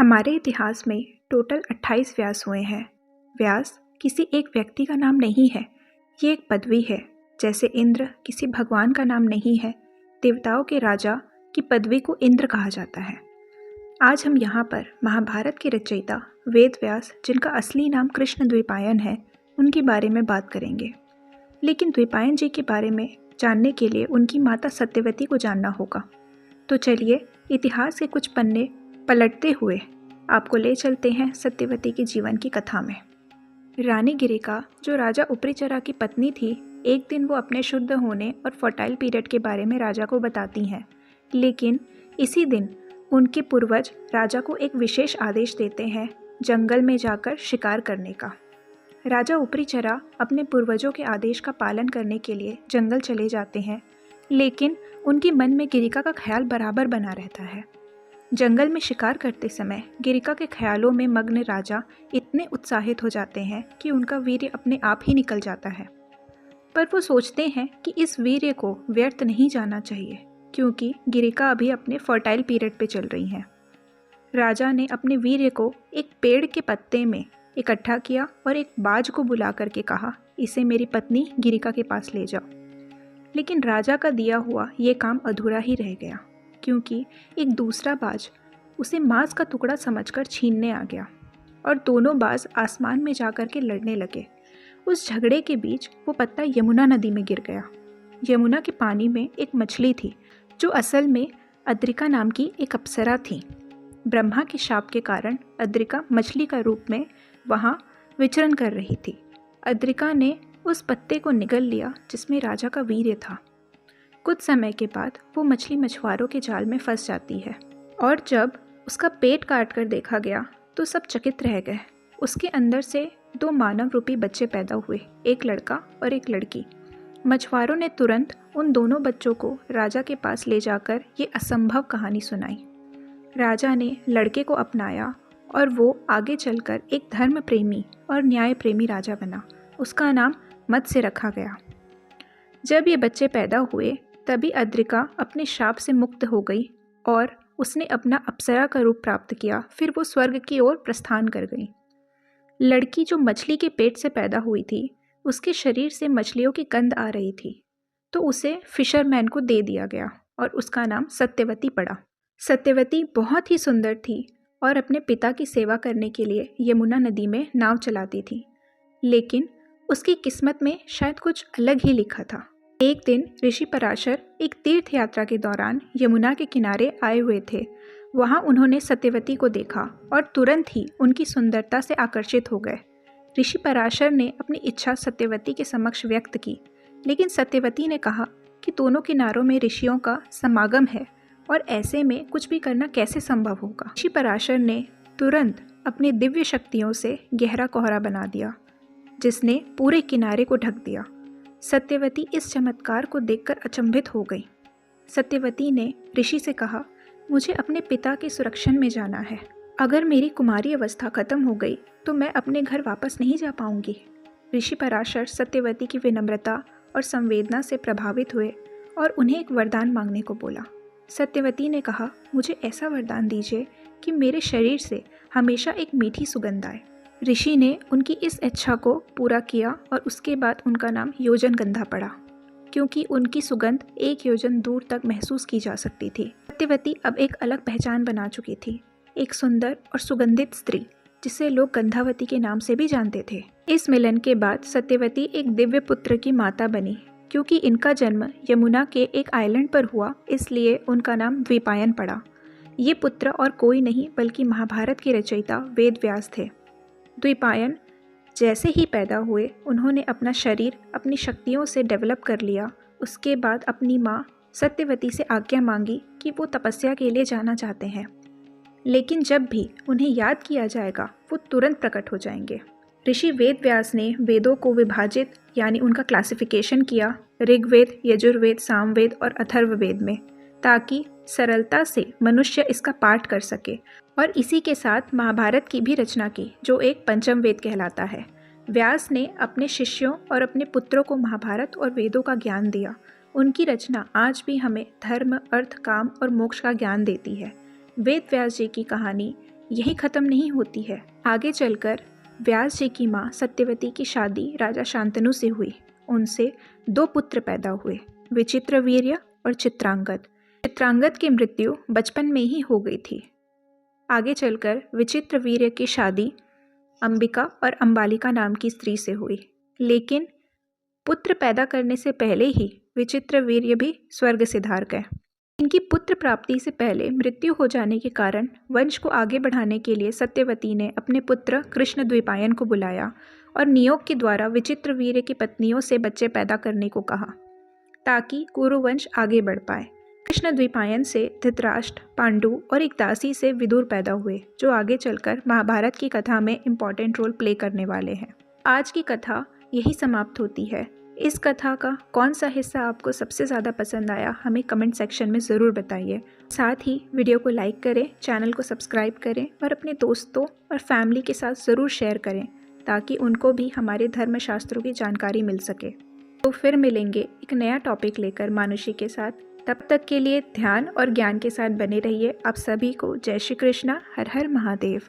हमारे इतिहास में टोटल 28 व्यास हुए हैं। व्यास किसी एक व्यक्ति का नाम नहीं है, ये एक पदवी है। जैसे इंद्र किसी भगवान का नाम नहीं है, देवताओं के राजा की पदवी को इंद्र कहा जाता है। आज हम यहाँ पर महाभारत के रचयिता वेद व्यास, जिनका असली नाम कृष्ण द्वैपायन है, उनके बारे में बात करेंगे। लेकिन द्वैपायन जी के बारे में जानने के लिए उनकी माता सत्यवती को जानना होगा। तो चलिए इतिहास के कुछ पन्ने पलटते हुए आपको ले चलते हैं सत्यवती के जीवन की कथा में। रानी गिरिका, जो राजा उपरिचरा की पत्नी थी, एक दिन वो अपने शुद्ध होने और फर्टाइल पीरियड के बारे में राजा को बताती हैं। लेकिन इसी दिन उनके पूर्वज राजा को एक विशेष आदेश देते हैं, जंगल में जाकर शिकार करने का। राजा उपरिचरा अपने पूर्वजों के आदेश का पालन करने के लिए जंगल चले जाते हैं, लेकिन उनके मन में गिरिका का ख्याल बराबर बना रहता है। जंगल में शिकार करते समय गिरिका के ख्यालों में मग्न राजा इतने उत्साहित हो जाते हैं कि उनका वीर्य अपने आप ही निकल जाता है। पर वो सोचते हैं कि इस वीर्य को व्यर्थ नहीं जाना चाहिए, क्योंकि गिरिका अभी अपने फर्टाइल पीरियड पे चल रही हैं। राजा ने अपने वीर्य को एक पेड़ के पत्ते में इकट्ठा किया और एक बाज को बुला करके कहा, इसे मेरी पत्नी गिरिका के पास ले जाओ। लेकिन राजा का दिया हुआ ये काम अधूरा ही रह गया, क्योंकि एक दूसरा बाज उसे मांस का टुकड़ा समझकर छीनने आ गया और दोनों बाज आसमान में जाकर के लड़ने लगे। उस झगड़े के बीच वो पत्ता यमुना नदी में गिर गया। यमुना के पानी में एक मछली थी, जो असल में अद्रिका नाम की एक अप्सरा थी। ब्रह्मा के शाप के कारण अद्रिका मछली का रूप में वहाँ विचरण कर रही थी। अद्रिका ने उस पत्ते को निगल लिया जिसमें राजा का वीर्य था। कुछ समय के बाद वो मछली मछुआरों के जाल में फंस जाती है, और जब उसका पेट काट कर देखा गया तो सब चकित रह गए। उसके अंदर से दो मानव रूपी बच्चे पैदा हुए, एक लड़का और एक लड़की। मछुआरों ने तुरंत उन दोनों बच्चों को राजा के पास ले जाकर ये असंभव कहानी सुनाई। राजा ने लड़के को अपनाया और वो आगे चलकर एक धर्म प्रेमी और न्याय प्रेमी राजा बना। उसका नाम मत्स्य रखा गया। जब ये बच्चे पैदा हुए तभी अद्रिका अपने शाप से मुक्त हो गई और उसने अपना अप्सरा का रूप प्राप्त किया। फिर वो स्वर्ग की ओर प्रस्थान कर गई। लड़की जो मछली के पेट से पैदा हुई थी, उसके शरीर से मछलियों की गंध आ रही थी, तो उसे फिशरमैन को दे दिया गया और उसका नाम सत्यवती पड़ा। सत्यवती बहुत ही सुंदर थी और अपने पिता की सेवा करने के लिए यमुना नदी में नाव चलाती थी। लेकिन उसकी किस्मत में शायद कुछ अलग ही लिखा था। एक दिन ऋषि पराशर एक तीर्थ यात्रा के दौरान यमुना के किनारे आए हुए थे। वहाँ उन्होंने सत्यवती को देखा और तुरंत ही उनकी सुंदरता से आकर्षित हो गए। ऋषि पराशर ने अपनी इच्छा सत्यवती के समक्ष व्यक्त की, लेकिन सत्यवती ने कहा कि दोनों किनारों में ऋषियों का समागम है और ऐसे में कुछ भी करना कैसे संभव होगा। ऋषि पराशर ने तुरंत अपनी दिव्य शक्तियों से गहरा कोहरा बना दिया, जिसने पूरे किनारे को ढक दिया। सत्यवती इस चमत्कार को देखकर अचंभित हो गई। सत्यवती ने ऋषि से कहा, मुझे अपने पिता के सुरक्षण में जाना है। अगर मेरी कुमारी अवस्था खत्म हो गई तो मैं अपने घर वापस नहीं जा पाऊंगी। ऋषि पराशर सत्यवती की विनम्रता और संवेदना से प्रभावित हुए और उन्हें एक वरदान मांगने को बोला। सत्यवती ने कहा, मुझे ऐसा वरदान दीजिए कि मेरे शरीर से हमेशा एक मीठी सुगंध आए। ऋषि ने उनकी इस इच्छा को पूरा किया और उसके बाद उनका नाम योजनगंधा पड़ा, क्योंकि उनकी सुगंध 1 योजन दूर तक महसूस की जा सकती थी। सत्यवती अब एक अलग पहचान बना चुकी थी, एक सुंदर और सुगंधित स्त्री, जिसे लोग गंधावती के नाम से भी जानते थे। इस मिलन के बाद सत्यवती एक दिव्य पुत्र की माता बनी। क्योंकि इनका जन्म यमुना के एक आइलैंड पर हुआ, इसलिए उनका नाम द्वैपायन पड़ा। ये पुत्र और कोई नहीं बल्कि महाभारत के रचयिता वेद व्यास थे। द्वैपायन जैसे ही पैदा हुए, उन्होंने अपना शरीर अपनी शक्तियों से डेवलप कर लिया। उसके बाद अपनी माँ सत्यवती से आज्ञा मांगी कि वो तपस्या के लिए जाना चाहते हैं, लेकिन जब भी उन्हें याद किया जाएगा वो तुरंत प्रकट हो जाएंगे। ऋषि वेद व्यास ने वेदों को विभाजित यानी उनका क्लासिफिकेशन किया ऋग्वेद, यजुर्वेद, सामवेद और अथर्ववेद में, ताकि सरलता से मनुष्य इसका पाठ कर सके। और इसी के साथ महाभारत की भी रचना की, जो एक पंचम वेद कहलाता है। व्यास ने अपने शिष्यों और अपने पुत्रों को महाभारत और वेदों का ज्ञान दिया। उनकी रचना आज भी हमें धर्म, अर्थ, काम और मोक्ष का ज्ञान देती है। वेद व्यास जी की कहानी यही खत्म नहीं होती है। आगे चलकर व्यास जी की माँ सत्यवती की शादी राजा शांतनु से हुई। उनसे 2 पुत्र पैदा हुए, विचित्रवीर्य और चित्रांगद। चित्रांगद की मृत्यु बचपन में ही हो गई थी। आगे चलकर विचित्रवीर्य की शादी अंबिका और अंबालिका नाम की स्त्री से हुई, लेकिन पुत्र पैदा करने से पहले ही विचित्रवीर्य भी स्वर्ग सिधार गए। इनकी पुत्र प्राप्ति से पहले मृत्यु हो जाने के कारण वंश को आगे बढ़ाने के लिए सत्यवती ने अपने पुत्र कृष्णद्वैपायन को बुलाया और नियोग के द्वारा विचित्रवीर्य की पत्नियों से बच्चे पैदा करने को कहा, ताकि कुरुवंश आगे बढ़ पाए। कृष्णद्वैपायन से धृतराष्ट्र, पांडु और एक दासी से विदुर पैदा हुए, जो आगे चलकर महाभारत की कथा में इम्पॉर्टेंट रोल प्ले करने वाले हैं। आज की कथा यही समाप्त होती है। इस कथा का कौन सा हिस्सा आपको सबसे ज़्यादा पसंद आया, हमें कमेंट सेक्शन में ज़रूर बताइए। साथ ही वीडियो को लाइक करें, चैनल को सब्सक्राइब करें और अपने दोस्तों और फैमिली के साथ ज़रूर शेयर करें, ताकि उनको भी हमारे धर्मशास्त्रों की जानकारी मिल सके। तो फिर मिलेंगे एक नया टॉपिक लेकर मानुषी के साथ। तब तक के लिए ध्यान और ज्ञान के साथ बने रहिए। आप सभी को जय श्री कृष्णा, हर हर महादेव।